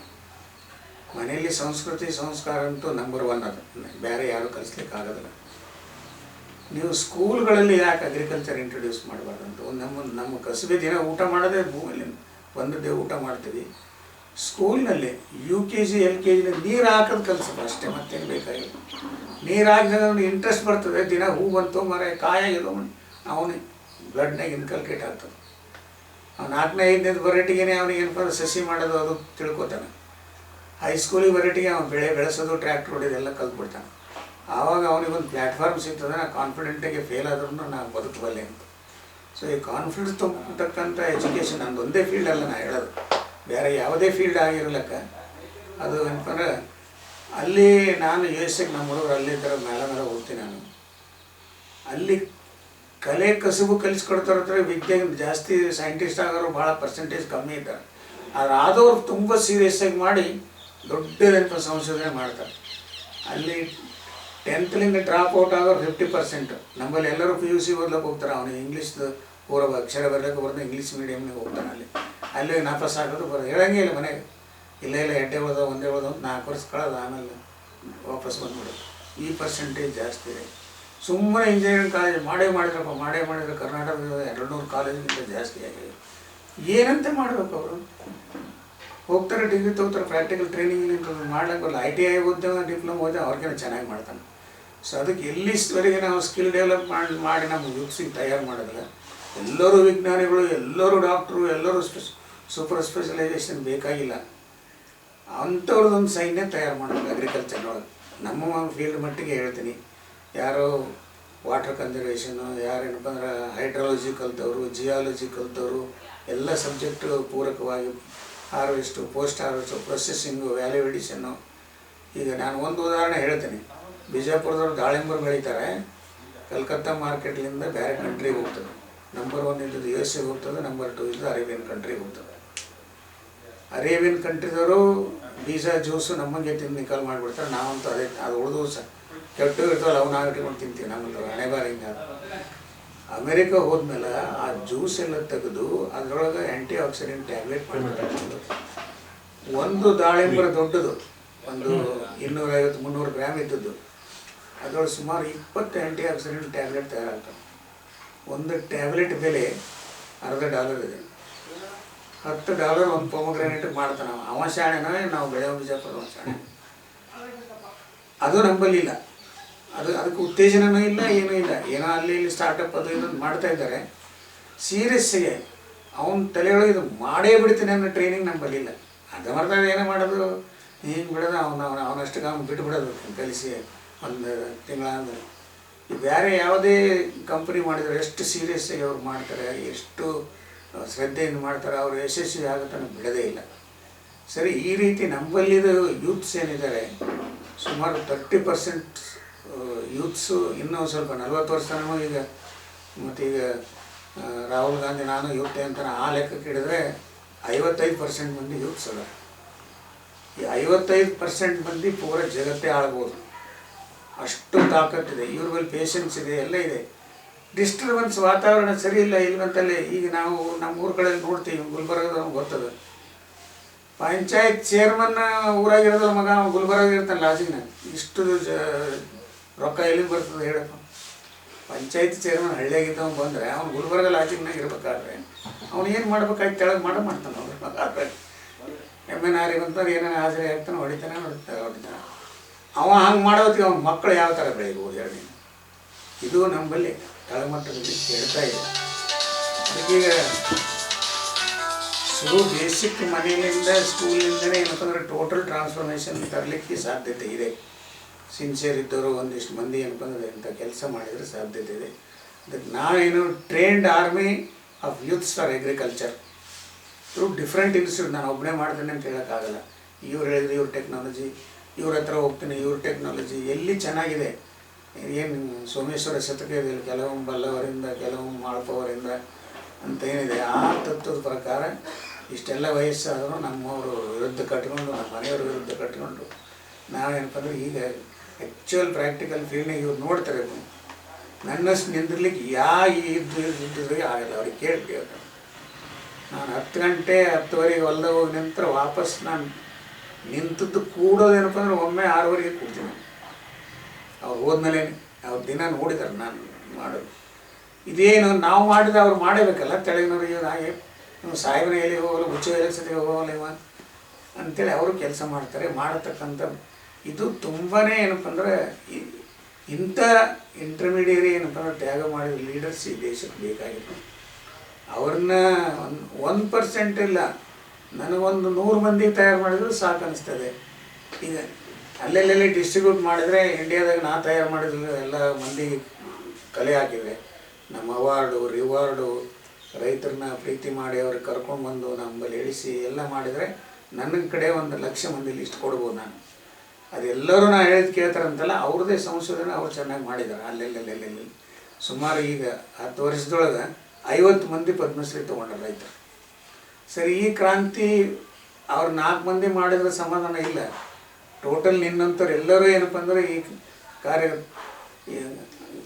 ಮನೆಯಲ್ಲಿ ಸಂಸ್ಕೃತಿ ಸಂಸ್ಕಾರ ಅಂತೂ ನಂಬರ್ 1 ಅದು, ಬೇರೆ ಯಾರು ಕಲಿಸ್ಲಿಕ್ಕಾಗೋದಿಲ್ಲ. ನೀವು ಸ್ಕೂಲ್ಗಳಲ್ಲಿ ಯಾಕೆ ಅಗ್ರಿಕಲ್ಚರ್ ಇಂಟ್ರೊಡ್ಯೂಸ್ ಮಾಡಬಾರ್ದಂತ. ನಮ್ಮ ಕಸಬೆ ದಿನ ಊಟ ಮಾಡೋದೇ ಭೂಮಿಯಲ್ಲಿ ಬಂದದ್ದೇ ಊಟ ಮಾಡ್ತೀವಿ. ಸ್ಕೂಲ್ನಲ್ಲಿ UKG LKG ನೀರು ಹಾಕೋದು ಕಲಿಸೋದು ಅಷ್ಟೇ, ಮತ್ತೇನು ಬೇಕಾಗಿಲ್ಲ. ನೀರು ಹಾಕಿದಾಗ ಅವ್ನಿಗೆ ಇಂಟ್ರೆಸ್ಟ್ ಬರ್ತದೆ. ದಿನ ಹೂ ಬಂತು ಮರ ಕಾಯಾಗಿಲ್ಲ ಅವನಿಗೆ ಬ್ಲಡ್ನಾಗ ಇನ್ಕಲ್ಕೇಟ್ ಆಗ್ತದೆ. ಅವ್ನು 4ನೇ 5ನೇ ವೆರೈಟಿಗೆ ಅವನಿಗೆ ಏನಪ್ಪ ಸಸಿ ಮಾಡೋದು ಅದು ತಿಳ್ಕೊತಾನೆ. ಹೈಸ್ಕೂಲಿಗೆ ವೆರೈಟಿಗೆ ಅವನು ಬೆಳೆಸೋದು, ಟ್ರ್ಯಾಕ್ಟರ್ ಹೊಡೆಯೋದು ಎಲ್ಲ ಕಲ್ತ್ಬಿಡ್ತಾನೆ. ಆವಾಗ ಅವನಿಗೊಂದು ಪ್ಲ್ಯಾಟ್ಫಾರ್ಮ್ ಸಿಗ್ತದೆ. ನಾನು ಕಾನ್ಫಿಡೆಂಟಾಗಿ ಫೇಲ್ ಆದ್ರೂ ನಾನು ಬದುಕಬಲ್ಲೆ ಅಂತ. ಸೊ ಈ ಕಾನ್ಫಿಡೆನ್ಸ್ ತುಂಬತಕ್ಕಂಥ ಎಜುಕೇಷನ್ ಒಂದೇ ಫೀಲ್ಡ್ ಅಲ್ಲ ನಾನು ಹೇಳೋದು, ಬೇರೆ ಯಾವುದೇ ಫೀಲ್ಡ್ ಆಗಿರಲಕ್ಕ. ಅದು ಏನಪ್ಪಂದ್ರೆ ಅಲ್ಲಿ ನಾನು USA ನಮ್ಮ ಹುಡುಗರು ಅಲ್ಲಿ ಥರ ಮೇಲೆ ಹೋಗ್ತೀನಿ. ನಾನು ಅಲ್ಲಿ ಕಲೆ ಕಸುಬು ಕಲಿಸ್ಕೊಡ್ತಾರ. ವಿದ್ಯೆ ಜಾಸ್ತಿ ಸೈಂಟಿಸ್ಟ್ ಆಗೋರು ಭಾಳ ಪರ್ಸೆಂಟೇಜ್ ಕಮ್ಮಿ ಇದ್ದಾರೆ. ಆದರೆ ಆದವ್ರು ತುಂಬ ಸೀರಿಯಸ್ಸಾಗಿ ಮಾಡಿ ದೊಡ್ಡದೇನಪ್ಪ ಸಂಶೋಧನೆ ಮಾಡ್ತಾರೆ. ಅಲ್ಲಿ 10th ಡ್ರಾಪ್ ಔಟ್ ಆಗೋರು 50%. ನಮ್ಮಲ್ಲಿ ಎಲ್ಲರೂ PUC ಓದ್ಲಿಕ್ಕೆ ಹೋಗ್ತಾರೆ. ಅವನಿಗೆ ಇಂಗ್ಲೀಷ್ದು ಪೂರ್ವ ಅಕ್ಷರ ಬರಲಿಕ್ಕೆ ಬರೋದು ಇಂಗ್ಲೀಷ್ ಮೀಡಿಯಮ್ನಾಗ ಹೋಗ್ತಾನೆ. ಅಲ್ಲಿ ನಾಪಾಸ್ ಆಗೋದು ಬರೋದು ಹೇಳಂಗೆ ಇಲ್ಲ ಮನೆಗೆ. ಇಲ್ಲ ಎಡ್ಡೆ ಓದೋ ಒಂದೇ ಓದೋ 4 ವರ್ಷ ಕಳೆದು ಆಮೇಲೆ ವಾಪಸ್ ಬಂದ್ಬಿಡೋದು. ಈ ಪರ್ಸೆಂಟೇಜ್ ಜಾಸ್ತಿ ಇದೆ. ಸುಮ್ಮನೆ ಇಂಜಿನಿಯರಿಂಗ್ ಕಾಲೇಜ್ ಮಾಡಿದ್ರೆ ಕರ್ನಾಟಕದ 200 ಕಾಲೇಜಿಗಿಂತ ಜಾಸ್ತಿ ಆಗಿದೆ. ಏನಂತೆ ಮಾಡಬೇಕು ಅವರು? ಹೋಗ್ತಾರೆ, ಡಿಗ್ರಿ ತೊಗೋತಾರೆ, ಪ್ರಾಕ್ಟಿಕಲ್ ಟ್ರೈನಿಂಗ್ ಮಾಡ್ಲಿಕ್ಕೆ ಬರಲ್ಲ. ITI ಓದ್ತೇವೆ, ಡಿಪ್ಲೊಮಾ ಓದ್ತೇವೆ, ಅವ್ರಿಗೇನು ಚೆನ್ನಾಗಿ ಮಾಡ್ತಾನೆ. ಸೊ ಅದಕ್ಕೆ ಎಲ್ಲಿವರೆಗೆ ನಾವು ಸ್ಕಿಲ್ ಡೆವಲಪ್ ಮಾಡಿ ನಮ್ಮ ಯೂತ್ಸಿಗೆ ತಯಾರು ಮಾಡೋದಿಲ್ಲ. ಎಲ್ಲರೂ ವಿಜ್ಞಾನಿಗಳು, ಎಲ್ಲರೂ ಡಾಕ್ಟ್ರು, ಎಲ್ಲರೂ ಸೂಪರ್ ಸ್ಪೆಷಲೈಸೇಷನ್ ಬೇಕಾಗಿಲ್ಲ. ಅಂಥವ್ರದ್ದೊಂದು ಸೈನ್ಯ ತಯಾರು ಮಾಡಬೇಕು ಅಗ್ರಿಕಲ್ಚರ್ನೊಳಗೆ. ನಮ್ಮ ಫೀಲ್ಡ್ ಮಟ್ಟಿಗೆ ಹೇಳ್ತೀನಿ, ಯಾರೋ ವಾಟರ್ ಕನ್ಸರ್ವೇಷನ್ನು, ಯಾರೇನಪ್ಪ ಅಂದ್ರೆ ಹೈಡ್ರಾಲಜಿ ಕಲ್ತವರು, ಜಿಯಾಲಜಿ ಕಲ್ತವರು, ಎಲ್ಲ ಸಬ್ಜೆಕ್ಟು ಪೂರಕವಾಗಿ ಹಾರ್ವೆಸ್ಟು, ಪೋಸ್ಟ್ ಹಾರ್ವೆಸ್ಟು, ಪ್ರೊಸೆಸ್ಸಿಂಗು, ವ್ಯಾಲ್ಯೂ ಎಡಿಷನ್ನು. ಈಗ ನಾನು ಒಂದು ಉದಾಹರಣೆ ಹೇಳ್ತೀನಿ. ಬಿಜಾಪುರದವ್ರು ದಾಳಿಂಬರು ಬೆಳೀತಾರೆ. ಕಲ್ಕತ್ತಾ ಮಾರ್ಕೆಟ್ಲಿಂದ ಬೇರೆ ಕಂಟ್ರಿಗೆ ಹೋಗ್ತದೆ. ನಂಬರ್ 1 ಇದ್ದದ್ದು USA ಹೋಗ್ತದೆ, ನಂಬರ್ 2 ಇದ್ದು ಅರೇಬಿಯನ್ ಕಂಟ್ರಿಗೆ ಹೋಗ್ತದೆ. ಅರೇಬಿಯನ್ ಕಂಟ್ರಿದವರು ಬೀಜಾ ಜ್ಯೂಸು ನಮಗೆ ತಿಂದು ನಿಕಾಲ್ ಮಾಡಿಬಿಡ್ತಾರೆ. ನಾವಂತೂ ಅದೇ ಅದು ಉಳಿದು ಕೆಟ್ಟು ಇರ್ತಾವಲ್ಲ ಅವು ನಾವು ಇಟ್ಕೊಂಡು ತಿಂತೀವಿ. ನಮ್ಮದು ಹಣೆ ಬಾರ ಹಿಂಗೆ. ಅಮೇರಿಕ ಹೋದ್ಮೇಲೆ ಆ ಜ್ಯೂಸ್ ಎಲ್ಲ ತೆಗೆದು ಅದರೊಳಗೆ ಆ್ಯಂಟಿ ಆಕ್ಸಿಡೆಂಟ್ ಟ್ಯಾಬ್ಲೆಟ್ ಮಾಡಿಬಿಡ್ತಾರೆ. ಒಂದು ದಾಳಿಂಬರ ದೊಡ್ಡದು ಒಂದು 250-300 ಗ್ರಾಮ್ ಇದ್ದದ್ದು ಅದರೊಳಗೆ ಸುಮಾರು 20 ಆ್ಯಂಟಿ ಆಕ್ಸಿಡೆಂಟ್ ಟ್ಯಾಬ್ಲೆಟ್ ತಯಾರಾಗ್ತವೆ. ಒಂದು ಟ್ಯಾಬ್ಲೆಟ್ ಬೆಲೆ $10 ಇದೆ. $10 ಒಂದು ಪೊಮಗ್ರಾನೇಟ್ ಮಾಡ್ತಾನೆ. ಅವ ಶಾಣೆನ ನಾವು ಬೆಳೆಯೋ ಬಿಜಾಪುರ ಶಾಣೆ. ಅದು ನಂಬಲಿಲ್ಲ. ಅದಕ್ಕೆ ಉತ್ತೇಜನವೂ ಇಲ್ಲ, ಏನೂ ಇಲ್ಲ. ಏನೋ ಅಲ್ಲಿ ಇಲ್ಲಿ ಸ್ಟಾರ್ಟಪ್ ಅದು ಇದನ್ನು ಮಾಡ್ತಾ ಇದ್ದಾರೆ. ಸೀರಿಯಸ್ಸಿಗೆ ಅವನ ತಲೆಯೊಳಗೆ ಇದು ಮಾಡೇ ಬಿಡ್ತೀನಿ ಅನ್ನೋ ಟ್ರೈನಿಂಗ್ ನಂಬಲಿಲ್ಲ. ಅರ್ಧಂಬರ್ಧ ಏನೇ ಮಾಡೋದು ಹಿಂಗೆ ಬಿಡೋದು ಅವನಷ್ಟಕ್ಕೆ ಅವ್ನು ಬಿಟ್ಟು ಬಿಡೋದು ಕಲಿಸಿ ಒಂದು ತಿಂಗಳ ಅಂದರೆ. ಈ ಬೇರೆ ಯಾವುದೇ ಕಂಪ್ನಿ ಮಾಡಿದರೆ ಎಷ್ಟು ಸೀರಿಯಸ್ಸಾಗಿ ಅವ್ರು ಮಾಡ್ತಾರೆ, ಎಷ್ಟು ಶ್ರದ್ಧೆಯಿಂದ ಮಾಡ್ತಾರೆ, ಅವರು ಯಶಸ್ವಿ ಆಗುತ್ತಾನೆ ಬಿಡೋದೇ ಇಲ್ಲ. ಸರಿ, ಈ ರೀತಿ ನಂಬಲ್ಲಿದು ಯೂತ್ಸ್ ಏನಿದ್ದಾರೆ ಸುಮಾರು 30% ಯೂತ್ಸು ಇನ್ನೂ ಸ್ವಲ್ಪ 40 ವರ್ಷ ಈಗ. ಮತ್ತು ಈಗ ರಾಹುಲ್ ಗಾಂಧಿ ನಾನು ಯೂತ್ ಅಂತಾನೆ ಆ ಲೆಕ್ಕಕ್ಕೆ ಹಿಡಿದ್ರೆ 55% ಮಂದಿ ಯೂತ್ಸ್ ಅದ. ಈ 55% ಮಂದಿ ಪೂರ ಜಗತ್ತೇ ಆಳ್ಬೋದು, ಅಷ್ಟು ತಾಕತ್ತಿದೆ. ಇವ್ರ ಮೇಲೆ ಪೇಷನ್ಸ್ ಇದೆ, ಎಲ್ಲ ಇದೆ. ಡಿಸ್ಟರ್ಬೆನ್ಸ್ ವಾತಾವರಣ ಸರಿ ಇಲ್ಲ ಇಲ್ವಂತಲ್ಲೇ. ಈಗ ನಾವು ನಮ್ಮ ಊರ ಕಡೆ ನೋಡ್ತೀವಿ, ಗುಲ್ಬರ್ಗದ ಗೊತ್ತದ ಪಂಚಾಯತ್ ಚೇರ್ಮನ್ ಊರಾಗಿರೋದ್ರ ಮಗ ಗುಲ್ಬರ್ಗ ಇರ್ತಾನೆ ಲಾಜಿಗ್ನ. ಇಷ್ಟು ರೊಕ್ಕ ಎಲ್ಲಿಗೆ ಬರ್ತದೆ ಹೇಳಪ್ಪ. ಪಂಚಾಯತ್ ಚೇರ್ಮನ್ ಹಳ್ಳಿಯಾಗಿದ್ದವ್ ಬಂದರೆ ಅವ್ನು ಗುಲ್ಬರ್ಗ ಲಾಜಿಗ್ನಾಗ ಇರ್ಬೇಕಾದ್ರೆ ಅವ್ನು ಏನು ಮಾಡ್ಬೇಕಾಯ್ತು ತೆಳಗೆ ಮಾಡ್ತಾನೆ. ಅವ್ರ ಮಗ MNR ಬಂತಾರೆ ಏನೇನು ಹಾಜರಿ ಆಗ್ತಾನೆ, ಹೊಡಿತಾನೆ. ಅವ ಹಂಗೆ ಮಾಡೋದಕ್ಕೆ ಅವ್ನ ಮಕ್ಕಳು ಯಾವ ಥರ ಬೆಳಿಬೋದು ಹೇಳಿ. ಇದು ನಮ್ಮಲ್ಲಿ ತಳಮಟ್ಟದಲ್ಲಿ ಕೇಳ್ತಾ ಇದೆ. ಅದಕ್ಕೀಗ ಶುರು ಬೇಸಿಕ್ ಮನೆಯಿಂದ ಸ್ಕೂಲಿಂದನೇ ಏನಪ್ಪ ಅಂದರೆ ಟೋಟಲ್ ಟ್ರಾನ್ಸ್ಫಾರ್ಮೇಷನ್ ತರಲಿಕ್ಕೆ ಸಾಧ್ಯತೆ ಇದೆ. ಸಿನ್ಸಿಯರ್ ಇದ್ದವರು ಒಂದಿಷ್ಟು ಮಂದಿ ಏನಪ್ಪ ಅಂದರೆ ಇಂಥ ಕೆಲಸ ಮಾಡಿದರೆ ಸಾಧ್ಯತೆ ಇದೆ. ಅದಕ್ಕೆ ನಾವೇನು trained army of youths for agriculture through different institute. ನಾನು ಒಬ್ಬನೇ ಮಾಡ್ತೇನೆ ಅಂತ ಹೇಳೋಕ್ಕಾಗಲ್ಲ. ಇವ್ರು ಹೇಳಿದ್ರೆ ಇವ್ರ ಟೆಕ್ನಾಲಜಿ, ಇವ್ರ ಹತ್ರ ಹೋಗ್ತೀನಿ, ಇವ್ರ ಟೆಕ್ನಾಲಜಿ ಎಲ್ಲಿ ಚೆನ್ನಾಗಿದೆ. ಏನು ಸೋಮೇಶ್ವರ ಶತಕ ಇದೆ, ಕೆಲವೊಮ್ಮೆ ಬಲ್ಲವರಿಂದ ಕೆಲವೊಮ್ಮೆ ಮಾಳ್ಪವರಿಂದ ಅಂತ ಏನಿದೆ. ಆ ತತ್ವದ ಪ್ರಕಾರ ಇಷ್ಟೆಲ್ಲ ವಯಸ್ಸಾದರೂ ನಮ್ಮವರು ವಿರುದ್ಧ ಕಟ್ಕೊಂಡು, ನಮ್ಮ ಮನೆಯವ್ರ ವಿರುದ್ಧ ಕಟ್ಕೊಂಡು ನಾವೇನಪ್ಪ ಅಂದರೆ ಈಗ ಆ್ಯಕ್ಚುಯಲ್ ಪ್ರಾಕ್ಟಿಕಲ್ ಫೀಲ್ಡ್ನಾಗ ಇವ್ರು ನೋಡ್ತಾರೆ. ನನ್ನಷ್ಟು ನಿಂದಿರ್ಲಿಕ್ಕೆ ಇದ್ದಿದ್ರಿಗೆ ಆಗಲ್ಲ. ಅವ್ರಿಗೆ ಕೇಳ್ತೀವಿ. ನಾನು 10 ಗಂಟೆ 10:30 ಹೊಲ್ದ ಹೋಗಿ ನಂತರ ವಾಪಸ್ ನಾನು ನಿಂತದ್ದು ಕೂಡೋದೇನಪ್ಪ ಅಂದ್ರೆ ಒಮ್ಮೆ 6:00 ಕೂಡ್ತೀನಿ. ಅವ್ರು ಹೋದ್ಮೇಲೆ ಅವ್ರ ದಿನ ನೋಡಿದಾರೆ ನಾನು ಮಾಡೋದು. ಇದೇನು ನಾವು ಮಾಡಿದ್ರೆ ಅವ್ರು ಮಾಡಬೇಕಲ್ಲ. ತೆಳಗಿನವ್ರಿಗೆ ಹಾಗೆ ಸಾಹೇಬನ ಎಲ್ಲಿ ಹೋಗಲ್ಲ, ಹುಚ್ಚ ಎಲೆಕ್ಸತಿಗೆ ಹೋಗಲ್ಲ ಇವ ಅಂತೇಳಿ ಅವರು ಕೆಲಸ ಮಾಡ್ತಾರೆ. ಮಾಡತಕ್ಕಂಥ ಇದು ತುಂಬಾ ಏನಪ್ಪ ಅಂದ್ರೆ ಇಂಥ ಇಂಟರ್ಮೀಡಿಯರಿ ಏನಪ್ಪ ಅಂದ್ರೆ ತ್ಯಾಗ ಮಾಡಿದ ಲೀಡರ್ಸ್ ಈ ದೇಶಕ್ಕೆ ಬೇಕಾಗಿತ್ತು. ಅವ್ರನ್ನ 1% ಇಲ್ಲ, ನನಗೊಂದು 100 ಮಂದಿ ತಯಾರು ಮಾಡಿದ್ರು ಸಾಕು ಅನಿಸ್ತದೆ. ಈಗ ಅಲ್ಲೆಲ್ಲೆಲ್ಲಿ ಡಿಸ್ಟ್ರಿಬ್ಯೂಟ್ ಮಾಡಿದರೆ ಇಂಡಿಯಾದಾಗ ನಾ ತಯಾರು ಮಾಡಿದ್ರು ಎಲ್ಲ ಮಂದಿಗೆ ಕಲೆ ಹಾಕಿದರೆ ನಮ್ಮ ಅವಾರ್ಡು ರಿವಾರ್ಡು ರೈತರನ್ನ ಪ್ರೀತಿ ಮಾಡಿ ಅವ್ರಿಗೆ ಕರ್ಕೊಂಡ್ಬಂದು ನಮ್ಮಲ್ಲಿ ಇಳಿಸಿ ಎಲ್ಲ ಮಾಡಿದರೆ ನನ್ನ ಕಡೆ 1,00,000 ಮಂದಿ ಲಿಸ್ಟ್ ಕೊಡ್ಬೋದು ನಾನು. ಅದೆಲ್ಲರೂ ನಾ ಹೇಳಿದ್ ಕೇಳ್ತಾರಂತಲ್ಲ, ಅವ್ರದ್ದೇ ಸಂಶೋಧನೆ ಅವ್ರು ಚೆನ್ನಾಗಿ ಮಾಡಿದ್ದಾರೆ. ಅಲ್ಲೆಲ್ಲೆಲ್ಲೆಲ್ಲಿ ಸುಮಾರು ಈಗ 10 ವರ್ಷದೊಳಗೆ 50 ಮಂದಿ ಪದ್ಮಶ್ರೀ ತೊಗೊಂಡ್ರೆ ರೈತರು. ಸರಿ, ಈ ಕ್ರಾಂತಿ ಅವ್ರು 4 ಮಂದಿ ಮಾಡಿದ್ರೆ ಸಮಾಧಾನ ಇಲ್ಲ. ಟೋಟಲ್ ನಿನ್ನಂಥವ್ರು ಎಲ್ಲರೂ ಏನಪ್ಪ ಅಂದರೆ ಈ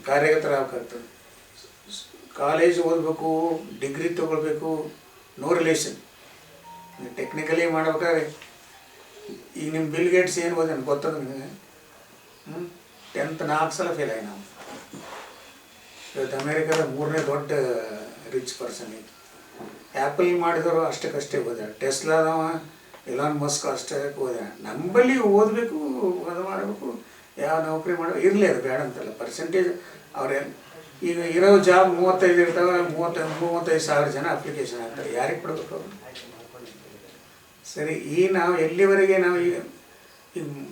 ಕಾರ್ಯಗತರಾಗಬೇಕಾಗ್ತದೆ. ಕಾಲೇಜ್ ಓದಬೇಕು, ಡಿಗ್ರಿ ತೊಗೊಳ್ಬೇಕು, ನೋ ರಿಲೇಷನ್. ಟೆಕ್ನಿಕಲಿ ಮಾಡ್ಬೇಕಾದ್ರೆ ಈಗ ನಿಮ್ಮ ಬಿಲ್ ಗೇಟ್ಸ್ ಏನು ಓದೇನು ಗೊತ್ತದ ನಿಮಗೆ? 10th 4 ಸಲ ಫೇಲ್ ಆಗಿ ನಾವು. ಇವತ್ತು ಅಮೇರಿಕಾದ 3ನೇ ದೊಡ್ಡ ರಿಚ್ ಪರ್ಸನ್ ಈಗ. ಆ್ಯಪಲ್ ಮಾಡಿದವರು ಅಷ್ಟಕ್ಕಷ್ಟೇ ಓದ್ಯಾರ. ಟೆಸ್ಲಾದವ ಎಲಾನ್ ಮಸ್ಕ್ ಅಷ್ಟೇ ಓದ್ಯಾರ. ನಂಬಲ್ಲಿ ಓದಬೇಕು, ಅದು ಮಾಡಬೇಕು, ಯಾವ ನೌಕರಿ ಮಾಡಬೇಕು ಇರಲಿ, ಅದು ಬೇಡ ಅಂತಲ್ಲ. ಪರ್ಸೆಂಟೇಜ್ ಅವ್ರೇನು ಈಗ ಇರೋ ಜಾಬ್ 35 ಇರ್ತಾವೆ, 35,000 ಜನ ಅಪ್ಲಿಕೇಶನ್ ಹಾಕ್ತಾರೆ. ಯಾರಿಗೆ ಕೊಡಬೇಕು ಅವರು? ಸರಿ, ಈ ನಾವು ಎಲ್ಲಿವರೆಗೆ ನಾವು ಈಗ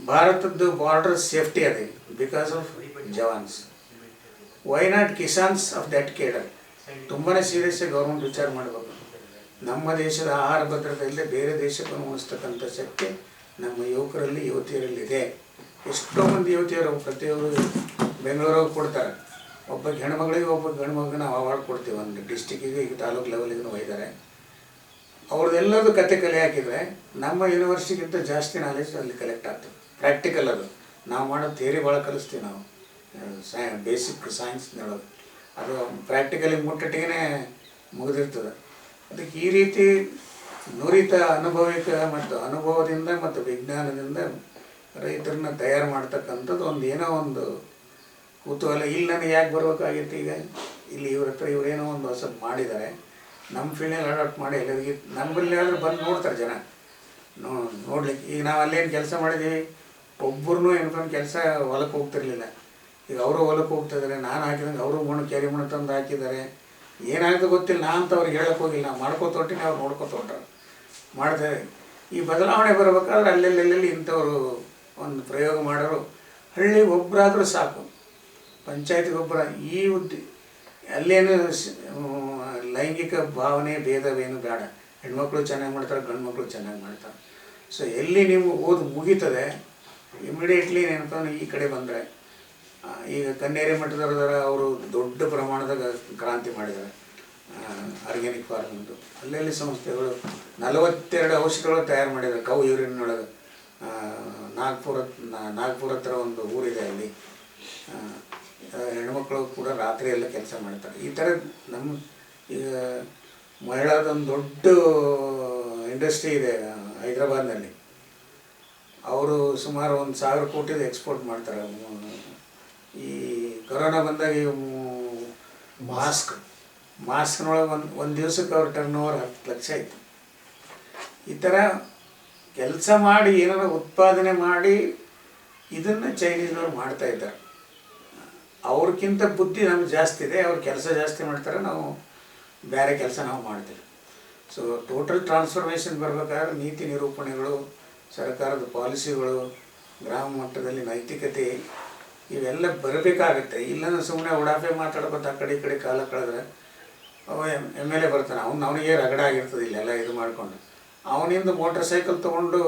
ಭಾರತದ್ದು ಬಾರ್ಡರ್ ಸೇಫ್ಟಿ ಅದೇ because of jawans. Why not kisans of that cadre? ತುಂಬಾ ಸೀರಿಯಸ್ಸಾಗಿ ಗೌರ್ಮೆಂಟ್ ವಿಚಾರ ಮಾಡಬೇಕು. ನಮ್ಮ ದೇಶದ ಆಹಾರ ಭದ್ರತೆ ಇಲ್ಲದೆ ಬೇರೆ ದೇಶಕ್ಕೆ ಉಣಿಸ್ತಕ್ಕಂಥ ಶಕ್ತಿ ನಮ್ಮ ಯುವಕರಲ್ಲಿ ಯುವತಿಯರಲ್ಲಿದೆ. ಎಷ್ಟೋ ಮಂದಿ ಯುವತಿಯರು ಪ್ರತಿಯೊಬ್ಬರು ಬೆಂಗಳೂರಿಗೆ ಕೊಡ್ತಾರೆ. ಒಬ್ಬ ಹೆಣ್ಮಗಳಿಗೆ ಒಬ್ಬ ಗಂಡು ಮಗನ ಅವಾರ್ಡ್ ಕೊಡ್ತೀವಿ. ಒಂದು ಡಿಸ್ಟಿಕ್ಕಿಗೆ ಈಗ ತಾಲೂಕು ಲೆವೆಲಿಗೂ ಒಯ್ದಾರೆ. ಅವ್ರದ್ದೆಲ್ಲದು ಕತೆ ಕಲೆ ಹಾಕಿದರೆ ನಮ್ಮ ಯೂನಿವರ್ಸಿಟಿಗಿಂತ ಜಾಸ್ತಿ ನಾಲೆಜ್ ಅಲ್ಲಿ ಕಲೆಕ್ಟ್ ಆಗ್ತದೆ. ಪ್ರಾಕ್ಟಿಕಲ್ ಅದು ನಾವು ಮಾಡೋ ಥಿಯರಿ ಭಾಳ ಕಲಿಸ್ತೀವಿ ನಾವು, ಬೇಸಿಕ್ ಸೈನ್ಸ್ನೊಳಗೆ. ಅದು ಪ್ರಾಕ್ಟಿಕಲಿ ಮುಟ್ಟಟ್ಟಿಗೆ ಮುಗಿದಿರ್ತದೆ. ಅದಕ್ಕೆ ಈ ರೀತಿ ನುರಿತ ಅನುಭವಿಕ ಮತ್ತು ಅನುಭವದಿಂದ ಮತ್ತು ವಿಜ್ಞಾನದಿಂದ ರೈತರನ್ನ ತಯಾರು ಮಾಡ್ತಕ್ಕಂಥದ್ದು ಒಂದು ಏನೋ ಒಂದು ಕುತೂಹಲ. ಇಲ್ಲಿ ನನಗೆ ಯಾಕೆ ಬರ್ಬೇಕಾಗಿತ್ತು, ಈಗ ಇಲ್ಲಿ ಇವ್ರ ಹತ್ರ ಇವರೇನೋ ಒಂದು ಹೊಸದು ಮಾಡಿದ್ದಾರೆ, ನಮ್ಮ ಫೀಲ್ಡಲ್ಲಿ ಅಡಾಪ್ಟ್ ಮಾಡಿ ಎಲ್ಲರಿಗೆ ನಮ್ಮಲ್ಲಿ ಆದರೂ ಬಂದು ನೋಡ್ತಾರೆ ಜನ ನೋಡ್ಲಿಕ್ಕೆ. ಈಗ ನಾವು ಅಲ್ಲೇನು ಕೆಲಸ ಮಾಡಿದ್ದೀವಿ, ಒಬ್ಬರೂ ಏನಪ್ಪ ಕೆಲಸ ಹೊಲಕ್ಕೆ ಹೋಗ್ತಿರ್ಲಿಲ್ಲ. ಈಗ ಅವರು ಹೊಲಕ್ಕೆ ಹೋಗ್ತಿದ್ದಾರೆ, ನಾನು ಹಾಕಿದಂಗೆ ಅವರು ಕೆರೆ ಮಣ್ಣು ತಂದು ಹಾಕಿದ್ದಾರೆ. ಏನಾಗ್ತದೆ ಗೊತ್ತಿಲ್ಲ, ನಾನು ಅಂತ ಅವ್ರಿಗೆ ಹೇಳಕ್ಕೆ ಹೋಗಿಲ್ಲ, ನಾವು ಮಾಡ್ಕೋತೊಟ್ಟಿನಿ, ಅವ್ರು ನೋಡ್ಕೋತೊಟ್ರು ಮಾಡ್ತಾರೆ. ಈ ಬದಲಾವಣೆ ಬರಬೇಕಾದ್ರೆ ಅಲ್ಲೆಲ್ಲೆಲ್ಲಿ ಇಂಥವ್ರು ಒಂದು ಪ್ರಯೋಗ ಮಾಡೋರು ಹಳ್ಳಿ ಒಬ್ಬರಾದರೂ ಸಾಕು. ಪಂಚಾಯತಿಗೆ ಒಬ್ಬರ ಈ ಅಲ್ಲೇನು ಲೈಂಗಿಕ ಭಾವನೆ ಭೇದವೇನು ಬೇಡ, ಹೆಣ್ಮಕ್ಳು ಚೆನ್ನಾಗಿ ಮಾಡ್ತಾರೆ, ಗಂಡು ಮಕ್ಕಳು ಚೆನ್ನಾಗಿ ಮಾಡ್ತಾರೆ. ಸೊ ಎಲ್ಲಿ ನೀವು ಓದು ಮುಗೀತದೆ ಇಮಿಡಿಯೇಟ್ಲಿ ಏನಪ್ಪ ಈ ಕಡೆ ಬಂದರೆ, ಈಗ ಕನ್ನೇರಿ ಮಠದವರ ಅವರು ದೊಡ್ಡ ಪ್ರಮಾಣದಾಗ ಕ್ರಾಂತಿ ಮಾಡಿದ್ದಾರೆ ಆರ್ಗ್ಯಾನಿಕ್ ಫಾರ್ಮಿಂಗ್ದು. ಅಲ್ಲೆಲ್ಲಿ ಸಂಸ್ಥೆಗಳು 42 ಔಷಧಿಗಳು ತಯಾರು ಮಾಡಿದ್ದಾರೆ ಕೌ ಯೂರಿನೊಳಗೆ. ನಾಗ್ಪುರ ಹತ್ರ ಒಂದು ಊರಿದೆ, ಅಲ್ಲಿ ಹೆಣ್ಮಕ್ಳು ಕೂಡ ರಾತ್ರಿ ಎಲ್ಲ ಕೆಲಸ ಮಾಡ್ತಾರೆ. ಈ ಥರ ನಮ್ಮ ಈಗ ಮಹಿಳಾದೊಂದು ದೊಡ್ಡ ಇಂಡಸ್ಟ್ರಿ ಇದೆ ಹೈದರಾಬಾದ್ನಲ್ಲಿ. ಅವರು ಸುಮಾರು 1,000 ಕೋಟಿದು ಎಕ್ಸ್ಪೋರ್ಟ್ ಮಾಡ್ತಾರೆ. ಈ ಕೊರೋನಾ ಬಂದಾಗ ಈ ಮಾಸ್ಕ್ನೊಳಗೆ ಒಂದು ದಿವಸಕ್ಕೆ ಅವ್ರ ಟರ್ನ್ ಓವರ್ 10 ಲಕ್ಷ ಇತ್ತು. ಈ ಥರ ಕೆಲಸ ಮಾಡಿ ಏನಾದ್ರು ಉತ್ಪಾದನೆ ಮಾಡಿ ಇದನ್ನು ಚೈನೀಸ್ನವ್ರು ಮಾಡ್ತಾಯಿದ್ದಾರೆ. ಅವ್ರಿಗಿಂತ ಬುದ್ಧಿ ನಮ್ಗೆ ಜಾಸ್ತಿ ಇದೆ, ಅವ್ರು ಕೆಲಸ ಜಾಸ್ತಿ ಮಾಡ್ತಾರೆ, ನಾವು ಬೇರೆ ಕೆಲಸ ನಾವು ಮಾಡ್ತೀವಿ. ಸೊ ಟೋಟಲ್ ಟ್ರಾನ್ಸ್ಫಾರ್ಮೇಷನ್ ಬರಬೇಕಾದ್ರೆ ನೀತಿ ನಿರೂಪಣೆಗಳು, ಸರ್ಕಾರದ ಪಾಲಿಸಿಗಳು, ಗ್ರಾಮ ಮಟ್ಟದಲ್ಲಿ ನೈತಿಕತೆ ಇವೆಲ್ಲ ಬರಬೇಕಾಗತ್ತೆ. ಇಲ್ಲಾಂದ್ರೆ ಸುಮ್ಮನೆ ಉಡಾಫೆ ಮಾತಾಡ್ಕೊತ ಆ ಕಡೆ ಈ ಕಡೆ ಕಾಲ ಕಳೆದ್ರೆ ಅವ MLA ಬರ್ತಾನೆ, ಅವನಿಗೆ ರಗಡ ಆಗಿರ್ತದೆ ಇಲ್ಲೆಲ್ಲ ಇದು ಮಾಡಿಕೊಂಡು. ಅವನಿಂದ ಮೋಟರ್ ಸೈಕಲ್ ತೊಗೊಂಡು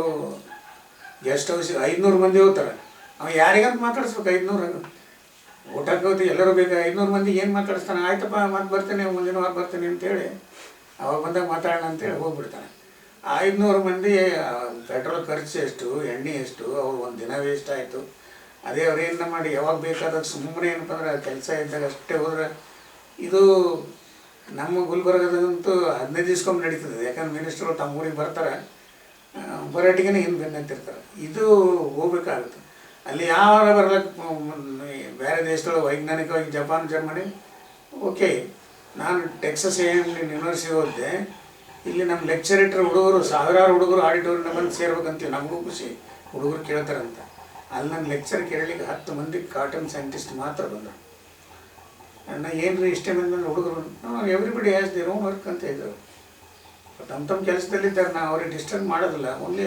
ಗೆಸ್ಟ್ ಹೌಸಿಗೆ 500 ಮಂದಿ ಹೋಗ್ತಾರೆ. ಅವ ಯಾರಿಗಂತ ಮಾತಾಡಿಸ್ಬೇಕು? 500 ಊಟಕ್ಕೆ ಹೋಗ್ತಿ ಎಲ್ಲರೂ ಬೇಕು, 500 ಮಂದಿ ಏನು ಮಾತಾಡಿಸ್ತಾನೆ? ಆಯ್ತಪ್ಪ ಮತ್ತೆ ಬರ್ತೇನೆ, ಮುಂದಿನ ವಾರ ಬರ್ತೀನಿ ಅಂತೇಳಿ ಅವಾಗ ಬಂದಾಗ ಮಾತಾಡೋಣ ಅಂತೇಳಿ ಹೋಗ್ಬಿಡ್ತಾನೆ. 500 ಮಂದಿ ಪೆಟ್ರೋಲ್ ಖರ್ಚು ಎಷ್ಟು, ಎಣ್ಣೆ ಎಷ್ಟು, ಅವ್ರು ಒಂದು ದಿನ ವೇಸ್ಟ್ ಆಯಿತು. ಅದೇ ಅವ್ರೇನ ಮಾಡಿ ಯಾವಾಗ ಬೇಕಾದಾಗ ಸುಮ್ಮನೆ ಏನಪ್ಪ ಅಂದ್ರೆ ಕೆಲಸ ಇದ್ದಾಗ ಅಷ್ಟೇ ಹೋದ್ರೆ ಇದು ನಮ್ಮ ಗುಲ್ಬರ್ಗದಂತೂ 15 ದಿವ್ಸಕ್ಕೊಮ್ಮೆ ನಡೀತದೆ. ಯಾಕಂದ್ರೆ ಮಿನಿಸ್ಟ್ರು ತಮ್ಮ ಊರಿಗೆ ಬರ್ತಾರೆ, ಬರೋಟಿಗೆ ಹಿಂದೆ ಬೆನ್ನತ್ತಿರ್ತಾರೆ. ಇದು ಹೋಗ್ಬೇಕಾಗುತ್ತೆ. ಅಲ್ಲಿ ಯಾವ ಬರ್ಲಿಕ್ಕೆ ಬೇರೆ ದೇಶದೊಳಗೆ ವೈಜ್ಞಾನಿಕವಾಗಿ ಜಪಾನ್, ಜರ್ಮನಿ ಓಕೆ. ನಾನು ಟೆಕ್ಸಸ್ A&M ಯೂನಿವರ್ಸಿಟಿ ಓದಿದೆ. ಇಲ್ಲಿ ನಮ್ಮ ಲೆಕ್ಚರೇಟರ್ ಹುಡುಗರು 1000 ಹುಡುಗರು ಆಡಿಟೋರಿಯಂ ಬಂದು ಸೇರ್ಬೇಕಂತೀವಿ, ನಮಗೂ ಖುಷಿ, ಹುಡುಗರು ಕೇಳ್ತಾರಂತ. ಅಲ್ಲಿ ನನ್ನ ಲೆಕ್ಚರ್ ಕೇಳಲಿಕ್ಕೆ 10 ಮಂದಿ ಕಾಟನ್ ಸೈಂಟಿಸ್ಟ್ ಮಾತ್ರ ಬಂದರು. ನಾನು ಏನು ರೀ ಇಷ್ಟೇ ಮಂದಿ ಹುಡುಗರು, everybody has their own work ಅಂತ ಇದ್ದರು. ತಮ್ಮ ಕೆಲಸದಲ್ಲಿದ್ದಾರೆ, ನಾವು ಅವ್ರಿಗೆ ಡಿಸ್ಟರ್ಬ್ ಮಾಡೋದಿಲ್ಲ. ಓನ್ಲಿ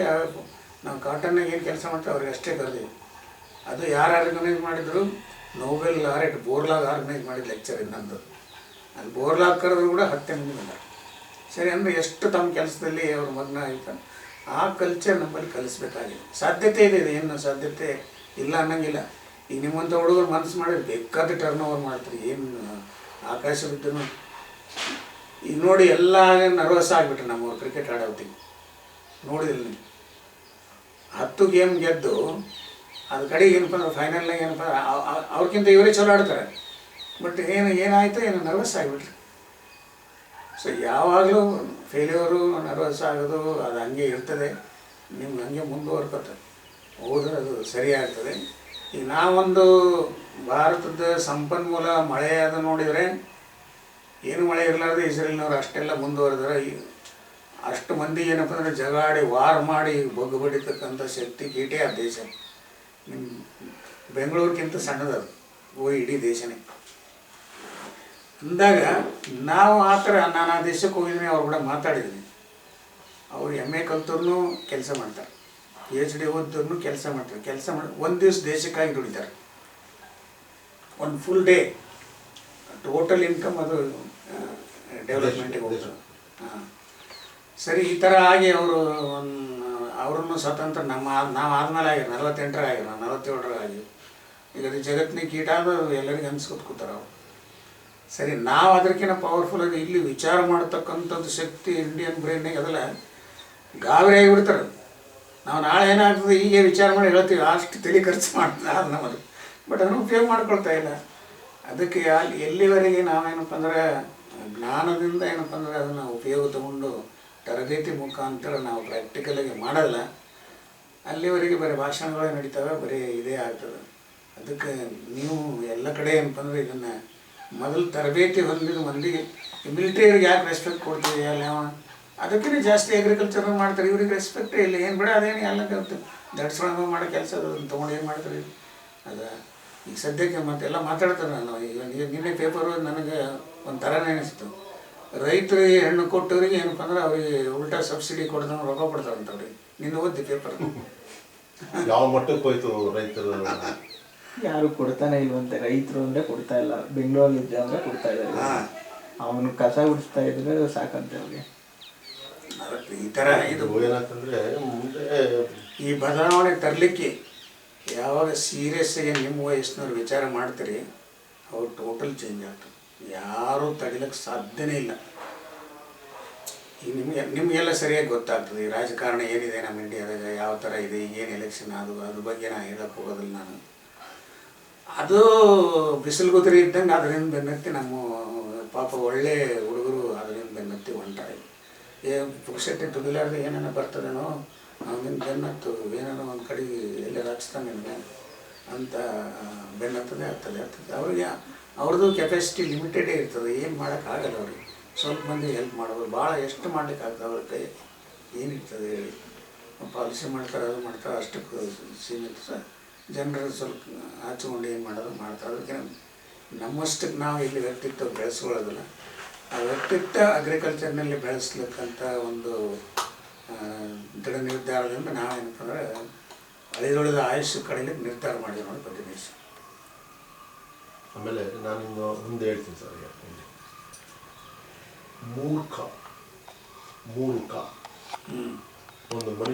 ನಾವು ಕಾಟನ್ನಾಗ ಏನು ಕೆಲಸ ಮಾಡ್ತೀವಿ ಅವ್ರಿಗೆ ಅಷ್ಟೇ ಕರೆದೀವಿ. ಅದು ಯಾರು ಆರ್ಗನೈಸ್ ಮಾಡಿದ್ರು? ನೋಬೆಲ್ ಲಾರೆಟ್ ಬೋರ್ಲಾಗ್ ಆರ್ಗನೈಸ್ ಮಾಡಿದ ಲೆಕ್ಚರ್ ಇದು ನಂದು. ಅಲ್ಲಿ ಬೋರ್ಲಾಗ್ ಕರೆದ್ರು ಕೂಡ 10 ಮಂದಿ ಬಂದರು. ಸರಿ ಅಂದರೆ ಎಷ್ಟು ತಮ್ಮ ಕೆಲಸದಲ್ಲಿ ಅವ್ರ ಮಗ್ನ ಆಯ್ತು. ಆ ಕಲ್ಚರ್ ನಮ್ಮಲ್ಲಿ ಕಲಿಸ್ಬೇಕಾಗಿದೆ. ಸಾಧ್ಯತೆ ಇದೆ, ಏನು ಸಾಧ್ಯತೆ ಇಲ್ಲ ಅನ್ನಂಗಿಲ್ಲ. ಈಗ ನಿಮ್ಮಂಥ ಹುಡುಗರು ಮನಸ್ಸು ಮಾಡಿ ಬೇಕಾದ ಟರ್ನ್ ಓವರ್ ಮಾಡ್ತಾರೆ. ಏನು ಆಕಾಶ ಬಿದ್ದನು ಈಗ ನೋಡಿ, ಎಲ್ಲ ನರ್ವಸ್ ಆಗಿಬಿಟ್ರೆ ನಮ್ಮವ್ರು ಕ್ರಿಕೆಟ್ ಆಡೋ ಹೊತ್ತಿಗೆ ನೋಡಿದಿಲ್ಲ ನೀವು. 10 ಗೇಮ್ ಗೆದ್ದು ಅದು ಕಡೆಗೆ ಏನಪ್ಪ ಅಂದ್ರೆ ಫೈನಲ್ನಾಗ ಏನಪ್ಪ ಅವ್ರಿಗಿಂತ ಇವರೇ ಚಲೋ ಆಡ್ತಾರೆ. ಬಟ್ ಏನಾಯಿತು ನರ್ವಸ್ ಆಗಿಬಿಟ್ರಿ. ಸೊ ಯಾವಾಗಲೂ ಫೇಲ್ಯೂರು, ನರ್ವಸ್ ಆಗೋದು ಅದು ಹಂಗೆ ಇರ್ತದೆ. ನಿಮ್ಗೆ ಹಂಗೆ ಮುಂದುವರ್ಕೋತದೆ, ಹೋದ್ರೆ ಅದು ಸರಿಯಾಗ್ತದೆ. ಈಗ ನಾವೊಂದು ಭಾರತದ ಸಂಪನ್ಮೂಲ ಮಳೆ ಅದು ನೋಡಿದರೆ ಏನು ಮಳೆ ಇರಲಾರ್ದೆ ಇಸ್ರೇಲ್ನವ್ರು ಅಷ್ಟೆಲ್ಲ ಮುಂದುವರೆದ್ರೆ ಅಷ್ಟು ಮಂದಿ ಏನಪ್ಪ ಅಂದರೆ ಜಗಾಡಿ ವಾರ್ ಮಾಡಿ ಬಗ್ಗು ಬಡಿತಕ್ಕಂಥ ಶಕ್ತಿ ಕೀಟೇ ಆ ದೇಶ. ನಿಮ್ಮ ಬೆಂಗಳೂರಿಗಿಂತ ಸಣ್ಣದದು ಇಡೀ ದೇಶನೇ ಅಂದಾಗ ನಾವು ಆ ಥರ ನಾನು ಆ ದೇಶಕ್ಕೆ ಹೋಗಿದ್ದೀನಿ, ಅವ್ರು ಕೂಡ ಮಾತಾಡಿದ್ದೀನಿ. ಅವರು MA ಕಲ್ತವ್ರೂ ಕೆಲಸ ಮಾಡ್ತಾರೆ, PhD ಓದಿದ್ರು ಕೆಲಸ ಮಾಡ್ತಾರೆ. ಕೆಲಸ ಮಾಡಿ ಒಂದು ದಿವಸ ದೇಶಕ್ಕಾಗಿ ದುಡಿತಾರೆ, ಒಂದು ಫುಲ್ ಡೇ ಟೋಟಲ್ ಇನ್ಕಮ್ ಅದು ಡೆವಲಪ್ಮೆಂಟಿಗೆ ಹೋಗ್ತಾರೆ. ಹಾಂ ಸರಿ, ಈ ಥರ ಆಗಿ ಅವ್ರನ್ನು ಸ್ವತಂತ್ರ ನಾವು ಆದಮೇಲೆ ಆಗಿರೋ 48 ಆಗಿರೋ 47 ಆಗಿ ಈಗ ಅದು ಜಗತ್ತಿನ ಕೀಟ ಅದು ಎಲ್ಲರಿಗೂ ಅನ್ಸ್ಕೊತ ಕೂತಾರೆ ಅವ್ರು. ಸರಿ, ನಾವು ಅದಕ್ಕಿಂತ ಪವರ್ಫುಲ್ ಆಗಿ ಇಲ್ಲಿ ವಿಚಾರ ಮಾಡತಕ್ಕಂಥದ್ದು ಶಕ್ತಿ ಇಂಡಿಯನ್ ಬ್ರೈನ್ನಾಗ ಅದೆಲ್ಲ ಗಾಬರಿ ಆಗಿಬಿಡ್ತಾರೆ. ನಾವು ನಾಳೆ ಏನಾಗ್ತದೆ ಹೀಗೆ ವಿಚಾರ ಮಾಡಿ ಹೇಳ್ತೀವಿ, ಅಷ್ಟು ತಲೆ ಖರ್ಚು ಮಾಡ್ತಾರೆ ಅದು ನಮ್ಮದು. ಬಟ್ ಅದನ್ನು ಉಪಯೋಗ ಮಾಡ್ಕೊಳ್ತಾ ಇಲ್ಲ. ಅದಕ್ಕೆ ಅಲ್ಲಿ ಎಲ್ಲಿವರೆಗೆ ನಾವೇನಪ್ಪ ಅಂದ್ರೆ ಜ್ಞಾನದಿಂದ ಏನಪ್ಪ ಅಂದರೆ ಅದನ್ನು ಉಪಯೋಗ ತಗೊಂಡು ತರಬೇತಿ ಮುಖಾಂತರ ನಾವು ಪ್ರಾಕ್ಟಿಕಲಾಗಿ ಮಾಡಲ್ಲ, ಅಲ್ಲಿವರೆಗೆ ಬರೀ ಭಾಷಣಗಳೇ ನಡೀತವೆ, ಬರೀ ಇದೇ ಆಗ್ತದೆ. ಅದಕ್ಕೆ ನೀವು ಎಲ್ಲ ಕಡೆ ಏನಪ್ಪ ಅಂದರೆ ಇದನ್ನು ಮೊದಲು ತರಬೇತಿ ಹೊಂದಿದ ಮಂದಿಗೆ ಮಿಲಿಟರಿಯವ್ರಿಗೆ ಯಾಕೆ ರೆಸ್ಪೆಕ್ಟ್ ಕೊಡ್ತೀವಿ ಅಲ್ಲ, ಅದಕ್ಕಿಂತ ಜಾಸ್ತಿ ಅಗ್ರಿಕಲ್ಚರ್ ಮಾಡ್ತಾರೆ, ಇವ್ರಿಗೆ ರೆಸ್ಪೆಕ್ಟೇ ಇಲ್ಲ. ಏನು ಬೇಡ ಅದೇನು ಎಲ್ಲ ದಡ್ಸ್ಕೊಂಡು ಮಾಡೋ ಕೆಲಸ ಅದನ್ನು ತೊಗೊಂಡು ಏನು ಮಾಡ್ತಾರೆ ಅದು. ಈಗ ಸದ್ಯಕ್ಕೆ ಮತ್ತೆಲ್ಲ ಮಾತಾಡ್ತಾರೆ. ನಾನು ಈಗ ನಿನ್ನೆ ಪೇಪರು ನನಗೆ ಒಂಥರನೇ ಅನಿಸ್ತು. ರೈತರಿಗೆ ಹೆಣ್ಣು ಕೊಟ್ಟವ್ರಿಗೆ ಏನಪ್ಪ ಅಂದ್ರೆ ಅವ್ರಿಗೆ ಉಲ್ಟಾ ಸಬ್ಸಿಡಿ ಕೊಡ್ದಂಗೆ ರೊಕ್ಕ ಕೊಡ್ತಾರಂತವ್ರಿಗೆ. ನಿನ್ನ ಓದಿ ಪೇಪರ್ ಯಾವ ಮಟ್ಟಕ್ಕೆ ಹೋಯ್ತು ರೈತರು? ಯಾರು ಕೊಡ್ತಾನೆ ಇಲ್ವಂತೆ. ರೈತರು ಅಂದರೆ ಕೊಡ್ತಾ ಇಲ್ಲ. ಬೆಂಗಳೂರಲ್ಲಿ ಇದ್ದ ಅಂದರೆ ಕೊಡ್ತಾ ಇದ್ದಾರೆ. ಅವನು ಕಸ ಗುಡಿಸ್ತಾ ಇದ್ರೆ ಸಾಕಂತೆ ಅವ್ರಿಗೆ. ಈ ಥರ ಇದು ಏನಾಗ್ತಂದ್ರೆ ಮುಂದೆ ಈ ಬದಲಾವಣೆ ತರಲಿಕ್ಕೆ ಯಾವಾಗ ಸೀರಿಯಸ್ ಆಗಿ ನಿಮ್ಮ ವಯಸ್ಸಿನವ್ರು ವಿಚಾರ ಮಾಡ್ತೀರಿ, ಅವ್ರು ಟೋಟಲ್ ಚೇಂಜ್ ಆಗ್ತದೆ. ಯಾರೂ ತಡಿಲಿಕ್ಕೆ ಸಾಧ್ಯನೇ ಇಲ್ಲ. ಈಗ ನಿಮಗೆಲ್ಲ ಸರಿಯಾಗಿ ಗೊತ್ತಾಗ್ತದೆ ಈ ರಾಜಕಾರಣ ಏನಿದೆ ನಮ್ಮ ಇಂಡಿಯಾದಾಗ, ಯಾವ ಥರ ಇದೆ, ಏನು ಎಲೆಕ್ಷನ್ ಅದ್ರ ಬಗ್ಗೆ ನಾನು ಹೇಳಕ್ಕೆ ಹೋಗೋದಿಲ್ಲ. ನಾನು ಅದು ಬಿಸಿಲು ಗುದುರಿ ಇದ್ದಂಗೆ ಅದರಿಂದ ಬೆನ್ನತ್ತಿ ನಮ್ಮ ಪಾಪ ಒಳ್ಳೆ ಹುಡುಗರು ಅದರಿಂದ ಬೆನ್ನತ್ತಿ ಹೊಂಟಾರೆ. ಪುಕ್ಷಟ್ಟೆ ತುಗಿಲಾರ್ದೆ ಏನೇನೋ ಬರ್ತದೇನೋ ಅವನಿಂದ ಬೆನ್ನತ್ತು, ಏನೇನೋ ಒಂದು ಕಡೆಗೆ ಎಲ್ಲೇ ಹಾಕ್ಸ್ತಾನೆ ನಿಮಗೆ ಅಂತ ಬೆನ್ನತ್ತದೆ ಆಗ್ತದೆ. ಅವ್ರಿಗೆ ಅವ್ರದ್ದು ಕೆಪಾಸಿಟಿ ಲಿಮಿಟೆಡೇ ಇರ್ತದೆ, ಏನು ಮಾಡೋಕ್ಕಾಗಲ್ಲ ಅವ್ರಿಗೆ. ಸ್ವಲ್ಪ ಮಂದಿ ಹೆಲ್ಪ್ ಮಾಡೋದು ಭಾಳ ಎಷ್ಟು ಮಾಡ್ಲಿಕ್ಕೆ ಆಗ್ತದೆ ಅವ್ರ ಕೈ ಏನಿರ್ತದೆ ಹೇಳಿ. ಪಾಲಿಸಿ ಮಾಡ್ತಾರೆ, ಅದು ಮಾಡ್ತಾರೆ, ಅಷ್ಟಕ್ಕೆ ಸೀಮಿತ ಸರ್. ಜನರು ಸ್ವಲ್ಪ ಹಚ್ಕೊಂಡು ಏನು ಮಾಡೋದು ಮಾಡ್ತಾರೆ. ಅದಕ್ಕೆ ನಮ್ಮಷ್ಟಕ್ಕೆ ನಾವು ಇಲ್ಲಿ ವ್ಯಕ್ತಿತ್ವ ಬೆಳೆಸ್ಕೊಳ್ಳೋದಿಲ್ಲ. ಆ ವ್ಯಕ್ತಿತ್ವ ಅಗ್ರಿಕಲ್ಚರ್ನಲ್ಲಿ ಬೆಳೆಸ್ಲಿಕ್ಕಂಥ ಒಂದು ದೃಢ ನಿರ್ಧಾರದಿಂದ ನಾವೇನಪ್ಪ ಅಂದರೆ ಅಳಿದೊಳಿದ ಆಯುಷ್ಯ ಕಡಿಲಿಕ್ಕೆ ನಿರ್ಧಾರ ಮಾಡಿದ್ವಿ ನೋಡಿ ಬಂದಿದ್ದೀವಿ ಸರ್. ಆಮೇಲೆ ನಾನಿಂದು ಮುಂದೆ ಹೇಳ್ತೀನಿ ಸರ್. ಈಗ ಮೂರ್ಖ ಒಂದು ಮನುಷ್ಯ